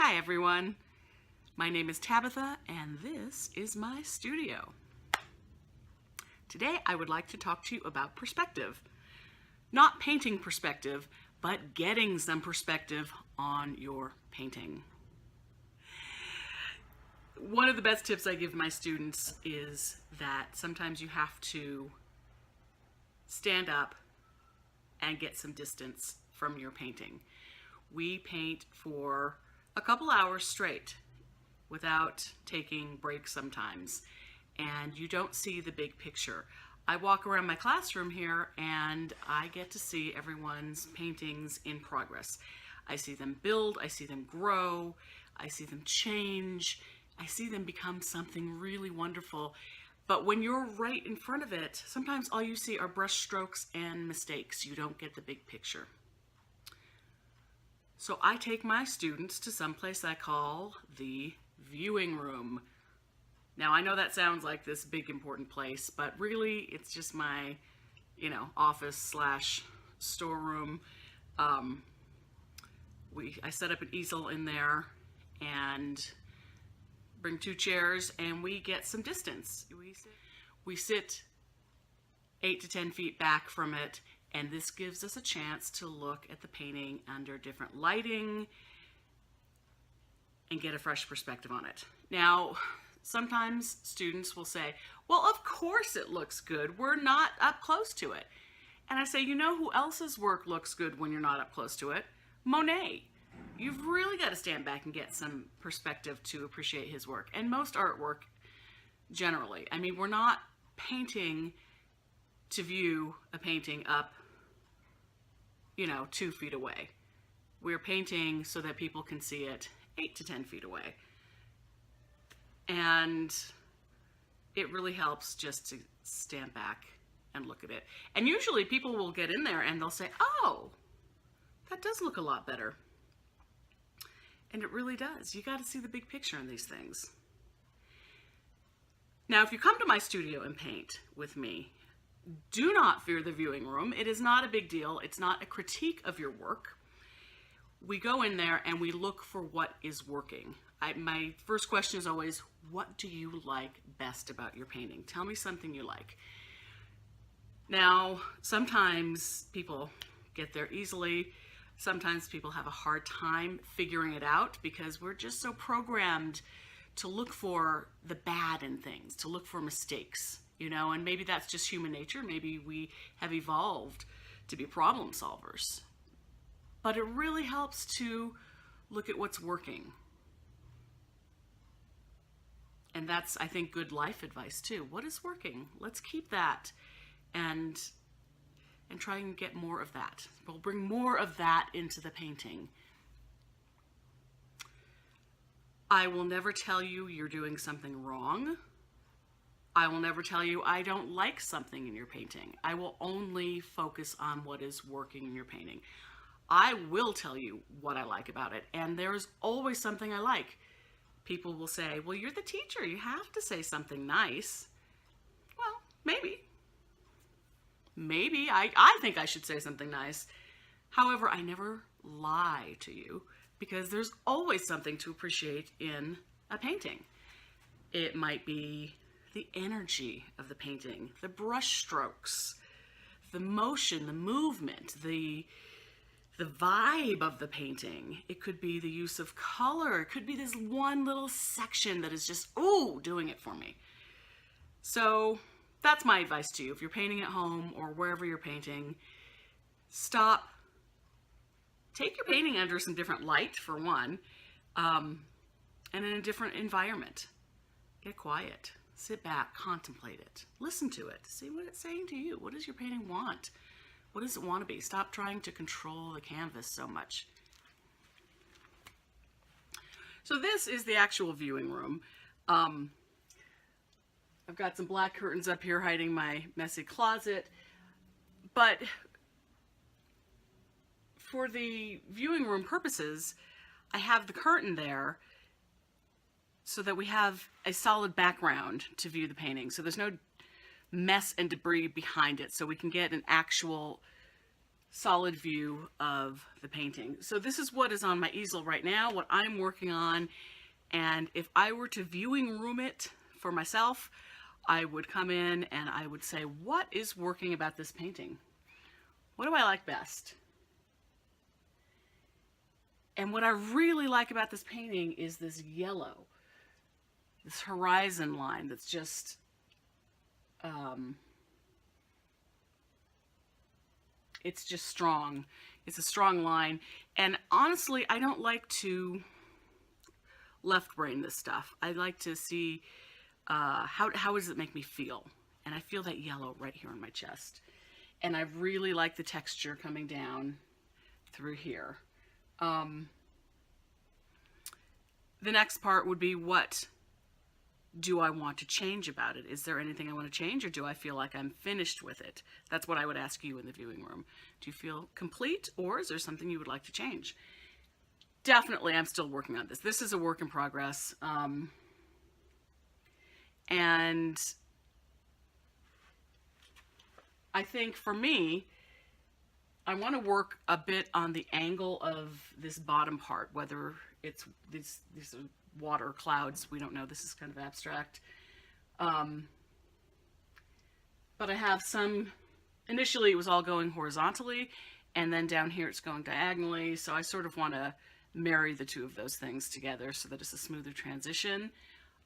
Hi everyone, my name is Tabetha and this is my studio. Today I would like to talk to you about perspective. Not painting perspective, but getting some perspective on your painting. One of the best tips I give my students is that sometimes you have to stand up and get some distance from your painting. We paint for a couple hours straight without taking breaks sometimes, and you don't see the big picture. I walk around my classroom here and I get to see everyone's paintings in progress. I see them build, I see them grow, I see them change, I see them become something really wonderful. But when you're right in front of it, sometimes all you see are brush strokes and mistakes. You don't get the big picture. So I take my students to some place I call the viewing room. Now I know that sounds like this big important place, but really it's just my, office slash storeroom. I set up an easel in there and bring 2 chairs and we get some distance. We sit 8 to 10 feet back from it, and this gives us a chance to look at the painting under different lighting and get a fresh perspective on it. Now, sometimes students will say, well, of course it looks good. We're not up close to it. And I say, you know who else's work looks good when you're not up close to it? Monet. You've really got to stand back and get some perspective to appreciate his work. And most artwork, generally. I mean, we're not painting to view a painting up, 2 feet away. We're painting so that people can see it 8 to 10 feet away. And it really helps just to stand back and look at it. And usually people will get in there and they'll say, oh, that does look a lot better. And it really does. You got to see the big picture in these things. Now, if you come to my studio and paint with me, do not fear the viewing room. It is not a big deal. It's not a critique of your work. We go in there and we look for what is working. My first question is always, what do you like best about your painting? Tell me something you like. Now, sometimes people get there easily. Sometimes people have a hard time figuring it out because we're just so programmed to look for the bad in things, to look for mistakes, and maybe that's just human nature. Maybe we have evolved to be problem solvers. But it really helps to look at what's working. And that's, I think, good life advice too. What is working? Let's keep that and try and get more of that. We'll bring more of that into the painting. I will never tell you you're doing something wrong. I will never tell you I don't like something in your painting. I will only focus on what is working in your painting. I will tell you what I like about it, and there's always something I like. People will say, well, you're the teacher. You have to say something nice. Well, maybe. Maybe. I think I should say something nice. However, I never lie to you because there's always something to appreciate in a painting. It might be the energy of the painting, the brush strokes, the motion, the movement, the vibe of the painting. It could be the use of color. It could be this one little section that is just, ooh, doing it for me. So that's my advice to you. If you're painting at home or wherever you're painting, stop. Take your painting under some different light, for one, and in a different environment. Get quiet. Sit back. Contemplate it. Listen to it. See what it's saying to you. What does your painting want? What does it want to be? Stop trying to control the canvas so much. So this is the actual viewing room. I've got some black curtains up here hiding my messy closet, but for the viewing room purposes, I have the curtain there so that we have a solid background to view the painting. So there's no mess and debris behind it, so we can get an actual solid view of the painting. So this is what is on my easel right now, what I'm working on. And if I were to viewing room it for myself, I would come in and I would say, what is working about this painting? What do I like best? And what I really like about this painting is this yellow, this horizon line that's just, it's just strong. It's a strong line. And honestly, I don't like to left brain this stuff. I like to see how does it make me feel? And I feel that yellow right here on my chest. And I really like the texture coming down through here. The next part would be, what do I want to change about it? Is there anything I want to change, or do I feel like I'm finished with it? That's what I would ask you in the viewing room. Do you feel complete, or is there something you would like to change? Definitely, I'm still working on this. This is a work in progress. And I think for me, I want to work a bit on the angle of this bottom part, whether it's these water clouds. We don't know. This is kind of abstract. But I have some, initially it was all going horizontally, and then down here it's going diagonally. So I sort of want to marry the two of those things together so that it's a smoother transition.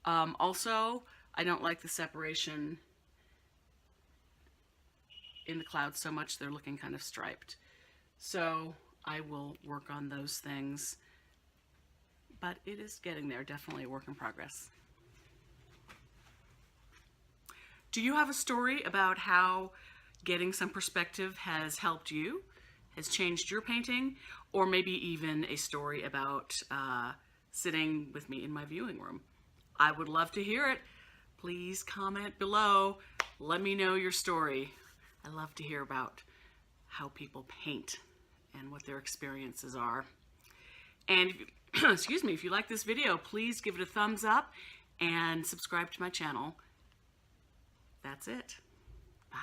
Also, I don't like the separation in the clouds so much. They're looking kind of striped. So I will work on those things, but it is getting there. Definitely a work in progress. Do you have a story about how getting some perspective has helped you, has changed your painting, or maybe even a story about sitting with me in my viewing room? I would love to hear it. Please comment below. Let me know your story. I love to hear about how people paint and what their experiences are. And if you, excuse me, if you like this video, please give it a thumbs up and subscribe to my channel. That's it. Bye.